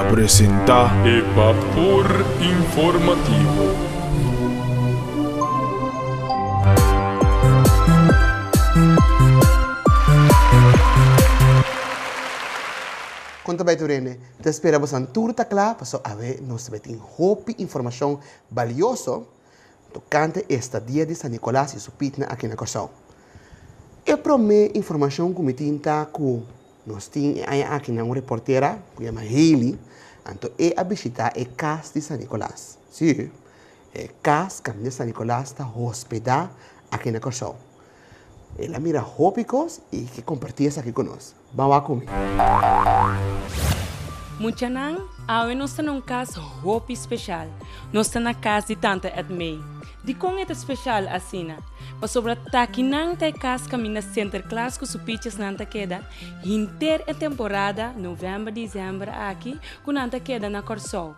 apresenta Epapor Informativo. Conta bem, Turene. Te esperamos a tour tá claro, para a ver nós temos hope informação valiosa tocante esta dia de San Nicolás e supitna aqui na Corsão. Eu prometo informação que me tinta com nós temos aqui na reportera, que chama Hailey, então a visitar a casa de San Nicolás. Sim, a casa de San Nicolás está hospedada aqui na Corsão. Ela mira hópicos e que compartilha aqui conosco. Vamos lá comigo. Muita não, nós estamos num caso hopi especial. Nós estamos na casa de tanta Edmei. De como é especial assim? Para sobre que não tem casa caminha center class com supichas não queda. Inter a temporada novembro, dezembro aqui com não queda na Corsol.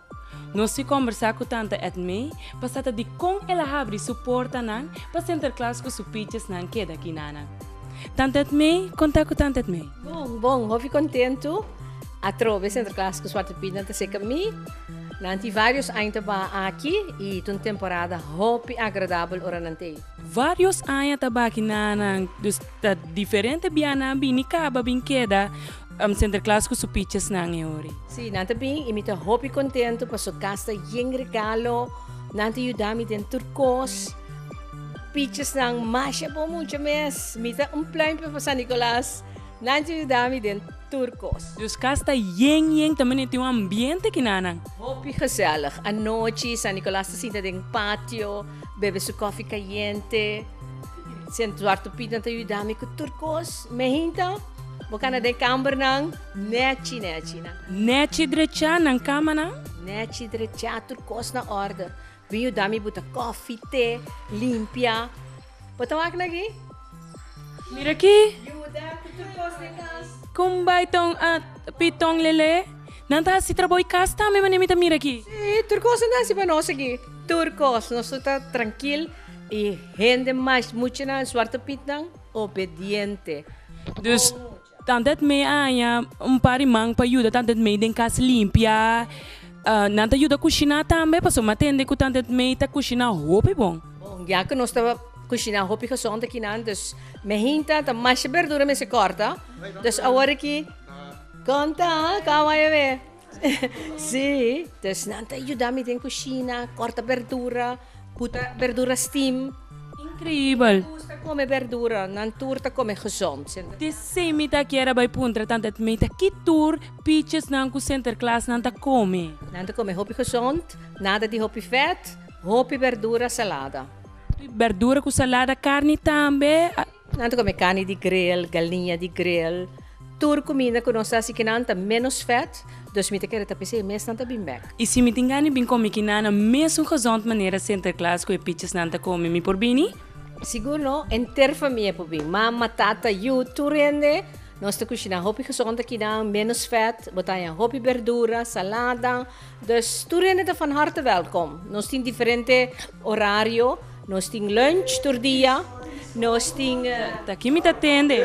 Nós se conversar com tanta Edmei, para de como ela abre suporta não para center class com supichas não queda aqui nana. Tanta Edmei, conta com tanta Edmei. Bom, eu fico contento. A trove center class com Zwarte Piet não sei comigo. Nanti vários anos aqui e uma temporada hope agradável orante. Vários anos aqui nana, dus diferente biana bini kaba bin queda. Center class com supichas na ngayori. Sim, nanti bem, imita hope contento para sua casa yung regalo, nanti yudami den turcos, pichas nang masya po mucho mes, mita plan para San Nicolás, nanti yudami den turcos. Dus casa yeng também tem ambiente que nana. Hope gezellig, a noite San Nicolás senta den patio, bebe su coffee caliente, sento Zwarte Piet nanti yudami com turcos, mehinta. Bukan ada kamar nang neci na. Neci drecha nang kama nang? Neci drecha turcos na orde. Vinho dami buta coffee, teh, limpia. Patawag lagi? Mira aqui. Yuda, turcos na kas. Kumbay tong pitong lele. Nanta si trabalho casa também manimita mira aqui. Sí, turcos na si panos aqui. Turcos, nós está tranquilo e gente mais muito na Zwarte Piet nang obediente. Dus tanto me aya par mang pa ajuda tanto me den casa limpia. Nanta ajuda a cozinhar também, passou matende com tanto me ta cozinhar roupa bom. Bom, já que nós estava cozinhar roupa gezond aqui nan, dus me hinta ta mais verdura me se corta. Dus agora aqui conta, calma aí ver. Sim, dus nanta ajuda me den cozinhar, corta verdura, puta verdura steam. Incrível. Turta come verdura, não turta come gezond. De semita que era by puntra tanto me ta que tour pitches nang ku center class nanta come. Nanta come hopi gezond, nada de hopi vet, hopi verdura salada. Verdura com salada, carne também. Nanta come carne de grill, galinha de grill. Tur comida que nós assim que nanta menos vet, dus me te quer tapece mes nanta bem back. E se me tingani bem come que nana mesmo gezond maneira center class com pitches nanta come mi por bini? Siguro, enter família po bem. Mama, tata, you, turende. Nós te cozinhar hopi gezond aqui na menos vet, botaya hopi verdura, salada. Dus turende te van harte welkom. Nós tem diferente horário. Nós tem lunch tur dia. Nós tem Tá aqui me atende.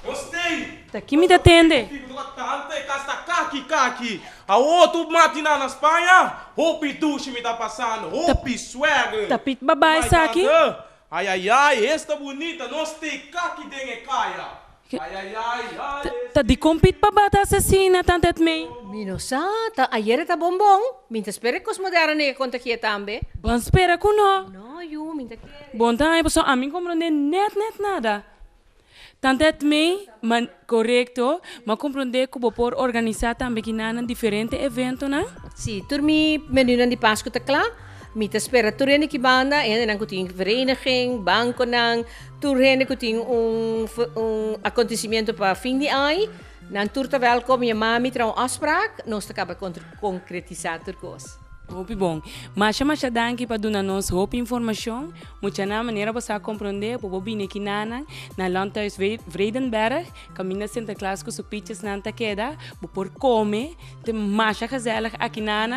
Gostei! Tá aqui me atende. Fico do tante, casta kaki. A outro matina na Espanha, hopi duche me tá passando, hopi swag. Tapit babai sa aqui. Ai, esta bonita, nós tem kaki dengue caia. Ai. Tá de compit pa bata assassina tanto me. Minosa, ta ayer ta bombong. Minta espera que os modernos ne conta aqui também. Bom espera com nó. No, you, minta que. Bom tá, pessoal, a mim compreender net nada. Tanto me, man correto, mas compreender que vou por organizar também que nana diferente evento, né? Sim, turmi menu nan di Pasko ta kla. Mita espera turene ki banda en dan kuting vereniging, banco nang turene kuting acontecimento para fim de ano. Nan turta welkom je mami trouw afspraak, nós ta acaba concretizar turcos. Hopi bom. Mas danke para donar nos hopi informação. Muita na maneira você compreender, para bobine aqui na Landhuis Vredenberg, caminha Santa Claus com supichas na queda, por comer, tem mais gezellig aqui na,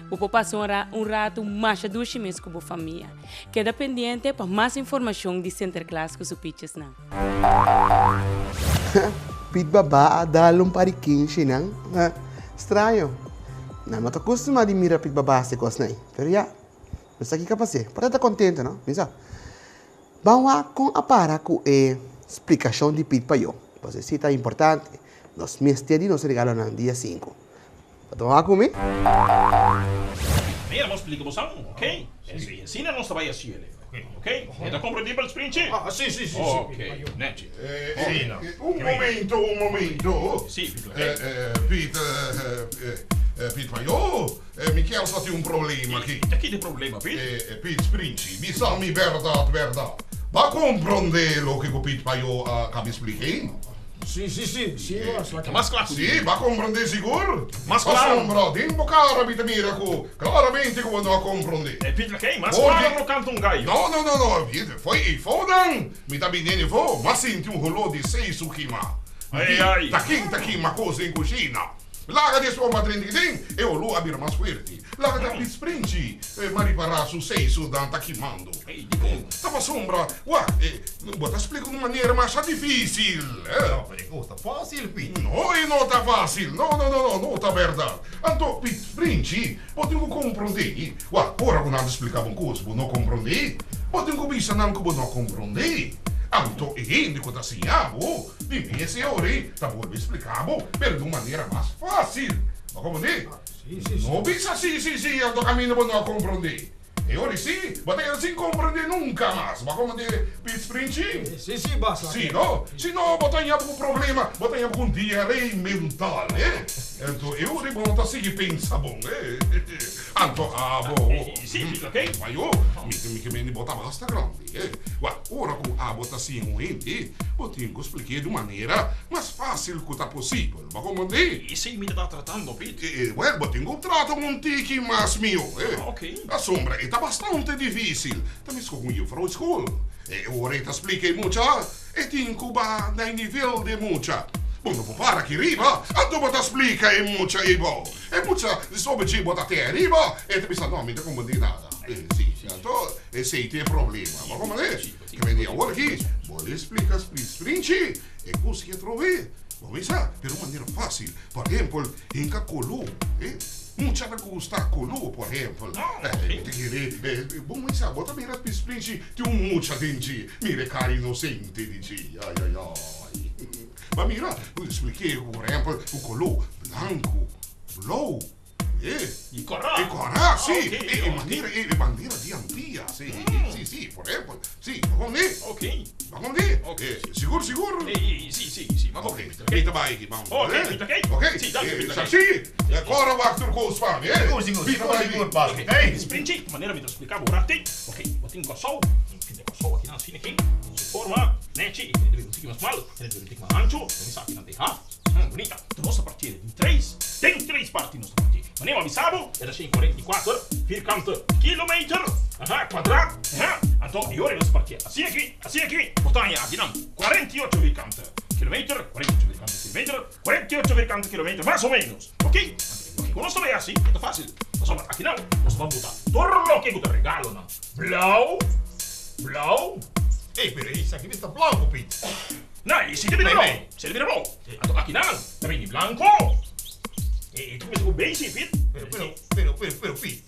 para passar rato mais doce mês com a família. Queda pendente para mais informação de Santa Claus com supichas na. Pit baba, dalong parikin sinang. Estranho. Não te acostuma de mirar pit babásicos, né? Pero já, não está aqui capaz. Para estar contente, não? Pensa. Vamos lá com a para com a explicação de pit para eu. Pois isso é importante. Nós mestres nos regalam no dia 5. Vamos lá comigo? Mira, vamos explicar você, ok? Assim não está vai assim, ok? Então compreendível, Sprinci? Ah, sì. Ok, Neci. Sì, no. Un momento. Sì, Pete. Pete, ma io mi chiedo stati un problema qui. Aqui tem problema, Pete? Pete Sprinci, mi sa mi verdad. Ma comprende lo che Pete ma io capi expliquei? Sì, boss. Mas claro. Sì, ma comprende sicuro? Mas claro. Sombra, dimmo cara, vita miraco. Claramente come non comprende. Pete, ok? Mas Olha. claro no canto um gaio. No, foi fodan. Mi tá bene vo, ma senti un rollo di 6 su Kima. Ai. Taquim, uma coisa em cucina. Larga de sua madrinha e o lu abrir mais forte. Larga da sprint, maripara su 6 su dan taquimando. Tava sombra, bota explica de uma maneira mais difícil. No, pero sta fácil, Pete. Não tá fácil. Não tá verdade. Então, sprint, pode não compreender. Ora que não explicava uma coisa, não compreender. Pode não bisa não compreender. Então, indico da sinhabo, de mim senhore, tá bom explicavo, pero de uma maneira mais fácil. Não compreender? Não bisa sim, ando caminho para não compreender. E ora sim, bater sem compreender nunca mais. Mas compreender, Pete Sì, boss. Sì, no? Se no, botanha algum problema, botanha algum diarreia mental, Então, eu de bom tá seguir pensa bom, Então, bom. Sì, Pete, ok? Mas eu, me me botar basta grande, Ora com bota assim um ente, botinho que expliquei de maneira mais fácil que tá possível. Mas como de? E sei me tá tratando, Pete? Botinho trata um tique mais meu, Ok. A sombra está bastante difícil. Também com eu para a escola. Ora te expliquei muita, e ti incuba dai nível de muita. Bom, não para aqui riba, a tu bota explica e muita e bom. E muita, soube te bota até riba, e te pensa, não, me dá como de nada. Sim, então, esse aí tem problema. Mas como é? Que vem de agora aqui, vou explicar, sprint, e consegui trovar. Vamos lá, de uma maneira fácil. Por exemplo, em Cacolu, muita me gusta Colu, por exemplo. Bom, mas bota bem na sprint, tem muita gente, mire cara inocente de ti. Ai. Mas mira, eu expliquei, por exemplo, o Colu branco, blue. E corá. Sì, Ok, e bandiera di antia, sì, por exemplo, sì, vamos ver? Ok. Vamos ver? Ok. Sicuro? Sì, ma Ok, Pete, Pete vai aqui, vamos. Ok, Pete, ok? Ok? Sì, dai, Pete, ok. Sì, agora vai tur com os fame, Pete vai aqui. boss. Ok, Sprinci, de maneira me explicava o rati. Ok, botin com sol, que com sol aqui na cine aqui. Forma, neti, deve um pouquinho mais mal, deve um pouquinho mais ancho, não sabe não tem bonita. Da nossa partida tem três partes nossa partida. Mas nem avisavo, era 144 vierkante kilometer, quadrado, então e ora nossa partida. Assim aqui, botanha aqui não, 48 vierkante kilometer, 48 vierkante kilometer, 48 vierkante kilometer, mais ou menos, ok? Quando você vê assim, é fácil. Mas aqui não, nós vamos botar torno que eu te regalo, não. Blau. Pero isso aqui está blanco, Pete. Não, e se ele virou. Aqui não, também em branco. E tu começou bem, sim, Pete? Pero, Pete.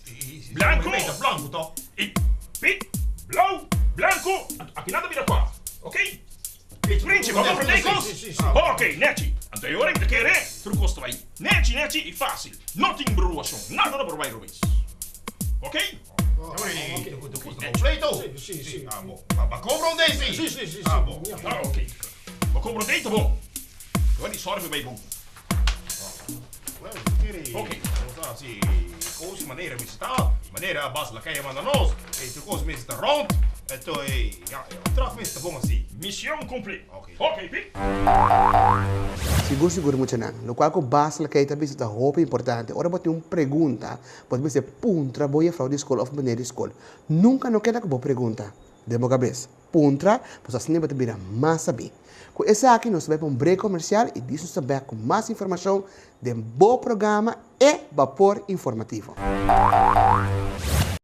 Blanco. Blanco, tá? E Pete, branco. Aqui nada vira qua, ok? Sprinci, vamos para Deicos? Sì. Ok, neti. Anteriore che querer, trucosto vai. Neti e fácil. Not in bruação, nada para vai Rubens. Ok? Completo? Sì. Ma comprende, sì? Sì. Bom. Ok. Ma compro dentro, bom. Agora sorve vai bom. Ok. Sì, così maneira mi sta, maneira basta la caia manda nós, e tu così mi sta rond, e tu traf mi sta bom assim. Missão completa. Ok, Pete? Seguro muito não. No qual que basta que está visita roupa importante. Ora bote uma pergunta, pode ser puntra boia fraude escola of maneira escola. Nunca não queda que boa pergunta. Demo cabeça. Puntra, pois assim bote vira mais saber. Com essa aqui nós vamos para break comercial e disso saber com mais informação de um bom programa e vapor informativo.